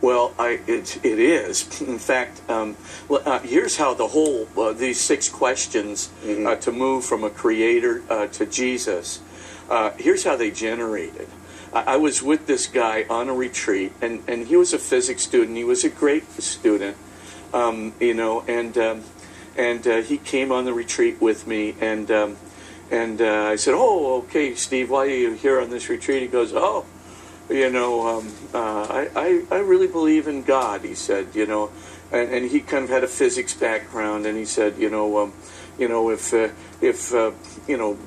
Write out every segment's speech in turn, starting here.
Well, it is. In fact, here's how the whole these 6 questions to move from a creator to Jesus. Here's how they generated. I was with this guy on a retreat, and he was a physics student. He was a great student, and he came on the retreat with me, and I said, "Oh, okay, Steve, why are you here on this retreat?" He goes, "Oh, I really believe in God," he said, and he kind of had a physics background, and he said, if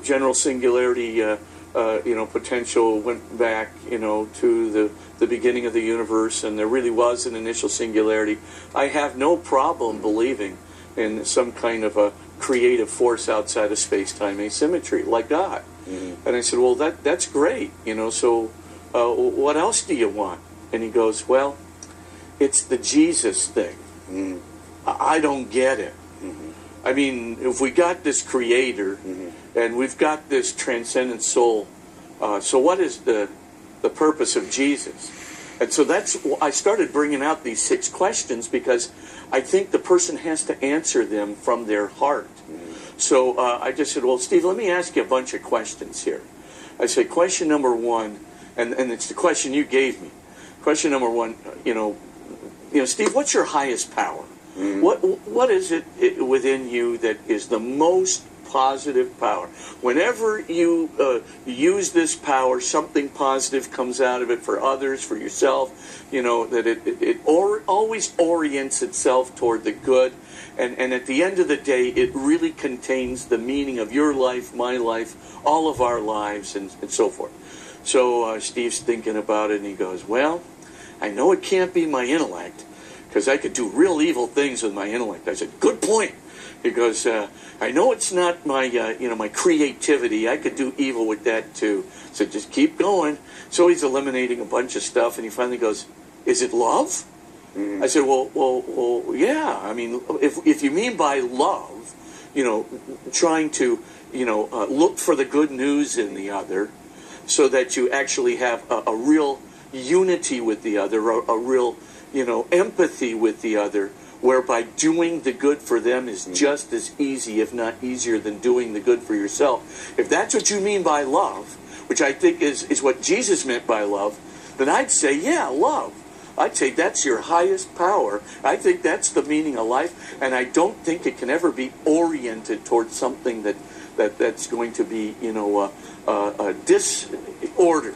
general singularity, potential went back, to the beginning of the universe, and there really was an initial singularity, I have no problem believing in some kind of a creative force outside of space-time asymmetry, like God. And I said, well, that's great, so what else do you want? And he goes, well, it's the Jesus thing. I don't get it. I mean, if we got this creator and we've got this transcendent soul, so what is the purpose of Jesus? And so I started bringing out these 6 questions because I think the person has to answer them from their heart. So I just said, well, Steve, let me ask you a bunch of questions here. I said, question number 1, and it's the question you gave me. Question number 1, Steve, what's your highest power? What is it within you that is the most positive power? Whenever you use this power, something positive comes out of it for others, for yourself, that it always orients itself toward the good, and at the end of the day, it really contains the meaning of your life, my life, all of our lives, and so forth. So Steve's thinking about it, and he goes, well, I know it can't be my intellect, because I could do real evil things with my intellect. I said, good point. He goes, I know it's not my, my creativity. I could do evil with that too. So just keep going. So he's eliminating a bunch of stuff, and he finally goes, is it love? I said, well, yeah. I mean, if you mean by love, trying to, look for the good news in the other, so that you actually have a real unity with the other, a real, empathy with the other, whereby doing the good for them is just as easy, if not easier, than doing the good for yourself. If that's what you mean by love, which I think is what Jesus meant by love, then I'd say, yeah, love. I'd say that's your highest power. I think that's the meaning of life, and I don't think it can ever be oriented towards something that's going to be, disordered.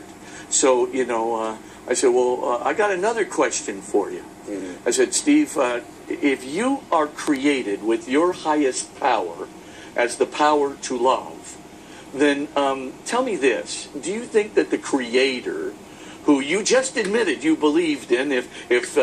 So, I said, well, I got another question for you. I said, Steve, if you are created with your highest power as the power to love, then tell me this. Do you think that the Creator, who you just admitted you believed in, if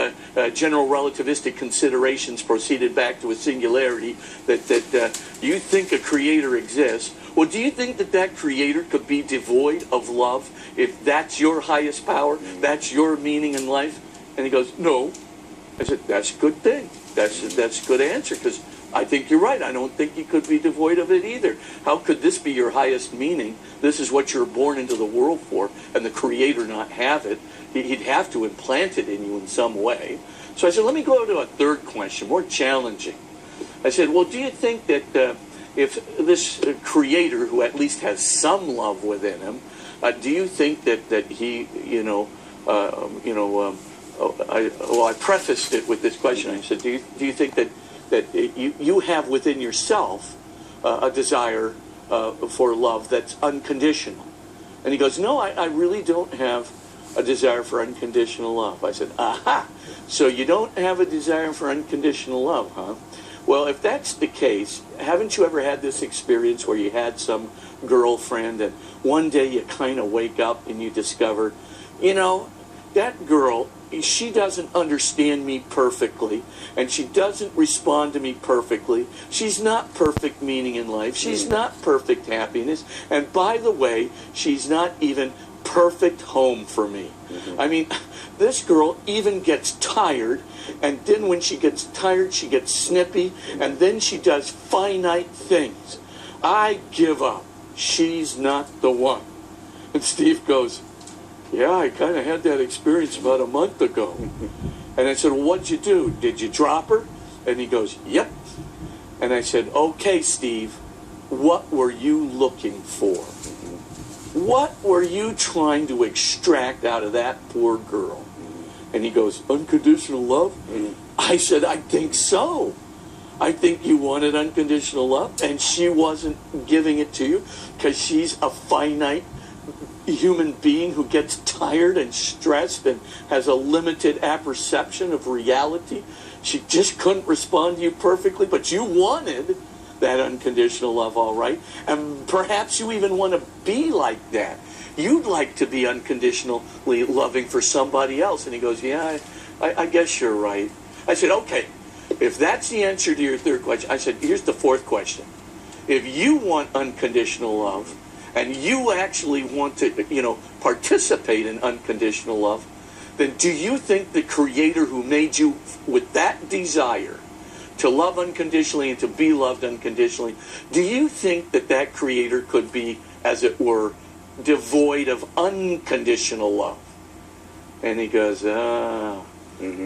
general relativistic considerations proceeded back to a singularity, that you think a Creator exists, well, do you think that Creator could be devoid of love if that's your highest power, that's your meaning in life? And he goes, no. I said, that's a good thing. That's a good answer, because I think you're right. I don't think you could be devoid of it either. How could this be your highest meaning? This is what you're born into the world for, and the Creator not have it. He'd have to implant it in you in some way. So I said, let me go to a third question, more challenging. I said, well, do you think that if this Creator, who at least has some love within him, do you think that he, I prefaced it with this question. I said, do you think that you have within yourself a desire for love that's unconditional? And he goes, no, I really don't have a desire for unconditional love. I said, aha, so you don't have a desire for unconditional love, huh? Well, if that's the case, haven't you ever had this experience where you had some girlfriend and one day you kind of wake up and you discover, that girl, she doesn't understand me perfectly, and she doesn't respond to me perfectly. She's not perfect meaning in life. She's not perfect happiness. And by the way, she's not even perfect home for me. I mean, this girl even gets tired, and then when she gets tired, she gets snippy, and then she does finite things. I give up. She's not the one. And Steve goes, yeah, I kind of had that experience about a month ago. And I said, well, what'd you do? Did you drop her? And he goes, yep. And I said, okay, Steve, what were you looking for? What were you trying to extract out of that poor girl? And he goes, unconditional love? I said, I think so. I think you wanted unconditional love, and she wasn't giving it to you because she's a finite human being who gets tired and stressed and has a limited apperception of reality. She just couldn't respond to you perfectly, but you wanted that unconditional love, all right. And perhaps you even want to be like that. You'd like to be unconditionally loving for somebody else. And he goes, yeah, I guess you're right. I said, okay, if that's the answer to your third question, I said, here's the fourth question. If you want unconditional love, and you actually want to, participate in unconditional love, then do you think the Creator who made you with that desire to love unconditionally and to be loved unconditionally, do you think that that Creator could be, as it were, devoid of unconditional love? And he goes,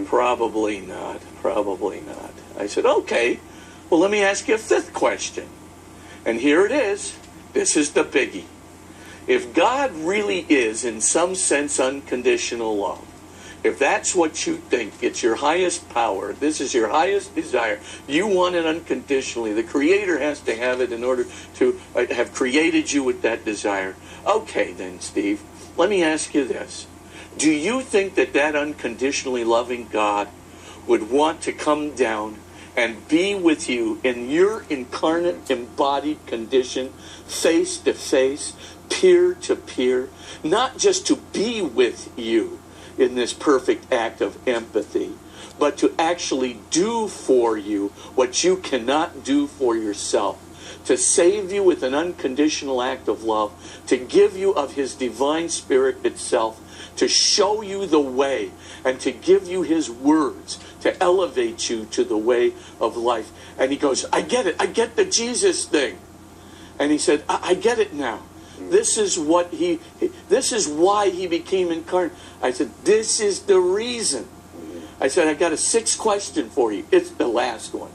probably not, probably not. I said, okay, well, let me ask you a fifth question. And here it is. This is the biggie. If God really is, in some sense, unconditional love, if that's what you think, it's your highest power, this is your highest desire, you want it unconditionally, the Creator has to have it in order to have created you with that desire. Okay then, Steve, let me ask you this. Do you think that that unconditionally loving God would want to come down and be with you in your incarnate, embodied condition, face to face, peer to peer, not just to be with you in this perfect act of empathy, but to actually do for you what you cannot do for yourself, to save you with an unconditional act of love, to give you of His divine Spirit itself, to show you the way, and to give you His words, to elevate you to the way of life. And he goes, I get it. I get the Jesus thing. And he said, I get it now. This is why he became incarnate. I said, this is the reason. I said, I got a sixth question for you. It's the last one.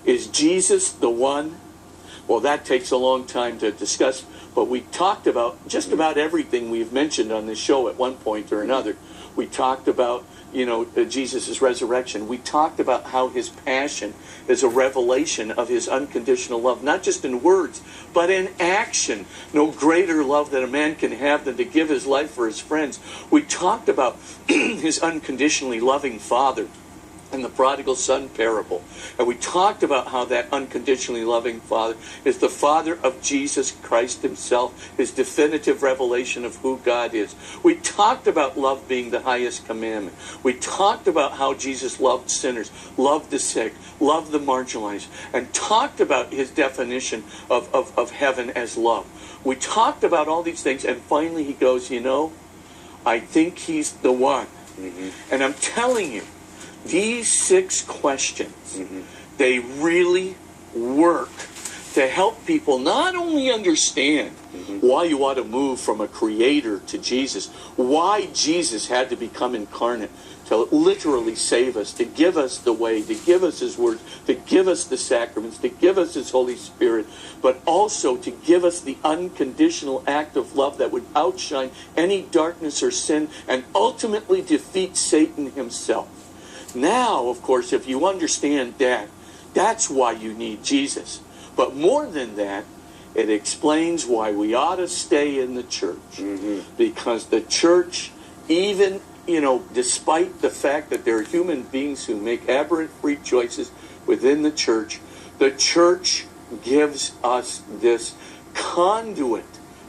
Is Jesus the one? Well, that takes a long time to discuss, but we talked about just about everything we've mentioned on this show at one point or another. We talked about, Jesus' resurrection. We talked about how His passion is a revelation of His unconditional love, not just in words, but in action. No greater love that a man can have than to give his life for his friends. We talked about His unconditionally loving Father and the prodigal son parable. And we talked about how that unconditionally loving Father is the Father of Jesus Christ Himself, His definitive revelation of who God is. We talked about love being the highest commandment. We talked about how Jesus loved sinners, loved the sick, loved the marginalized, and talked about His definition of heaven as love. We talked about all these things, and finally He goes, I think He's the one. And I'm telling you, these 6 questions, they really work to help people not only understand why you ought to move from a creator to Jesus, why Jesus had to become incarnate to literally save us, to give us the way, to give us His words, to give us the sacraments, to give us His Holy Spirit, but also to give us the unconditional act of love that would outshine any darkness or sin and ultimately defeat Satan himself. Now, of course, if you understand that, that's why you need Jesus. But more than that, it explains why we ought to stay in the church. Because the church, even, despite the fact that there are human beings who make aberrant free choices within the church gives us this conduit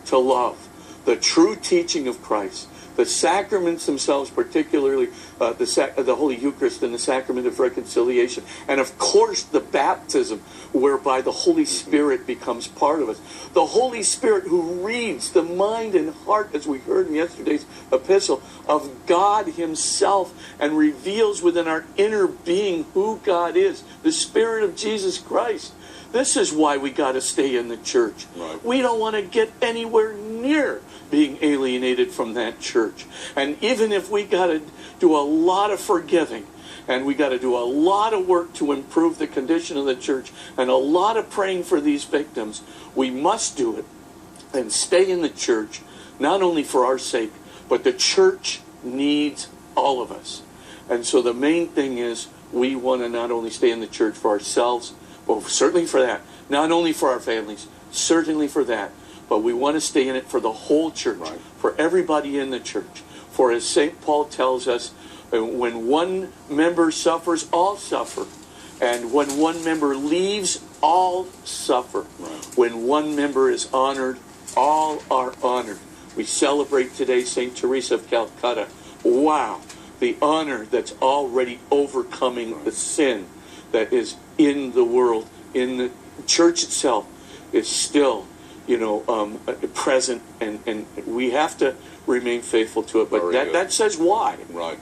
to love, the true teaching of Christ. The sacraments themselves, particularly the Holy Eucharist and the Sacrament of Reconciliation. And of course, the baptism, whereby the Holy Spirit becomes part of us. The Holy Spirit who reads the mind and heart, as we heard in yesterday's epistle, of God Himself and reveals within our inner being who God is, the Spirit of Jesus Christ. This is why we got to stay in the church. Right. We don't want to get anywhere near being alienated from that church. And even if we got to do a lot of forgiving, and we got to do a lot of work to improve the condition of the church, and a lot of praying for these victims, we must do it and stay in the church, not only for our sake, but the church needs all of us. And so the main thing is, we want to not only stay in the church for ourselves, but certainly for that, not only for our families, certainly for that, but we want to stay in it for the whole church, right, for everybody in the church. For as St. Paul tells us, when one member suffers, all suffer. And when one member leaves, all suffer. Right. When one member is honored, all are honored. We celebrate today St. Teresa of Calcutta. Wow, the honor that's already overcoming, right, the sin that is in the world, in the church itself, is still, present, and we have to remain faithful to it. But that says why. Right.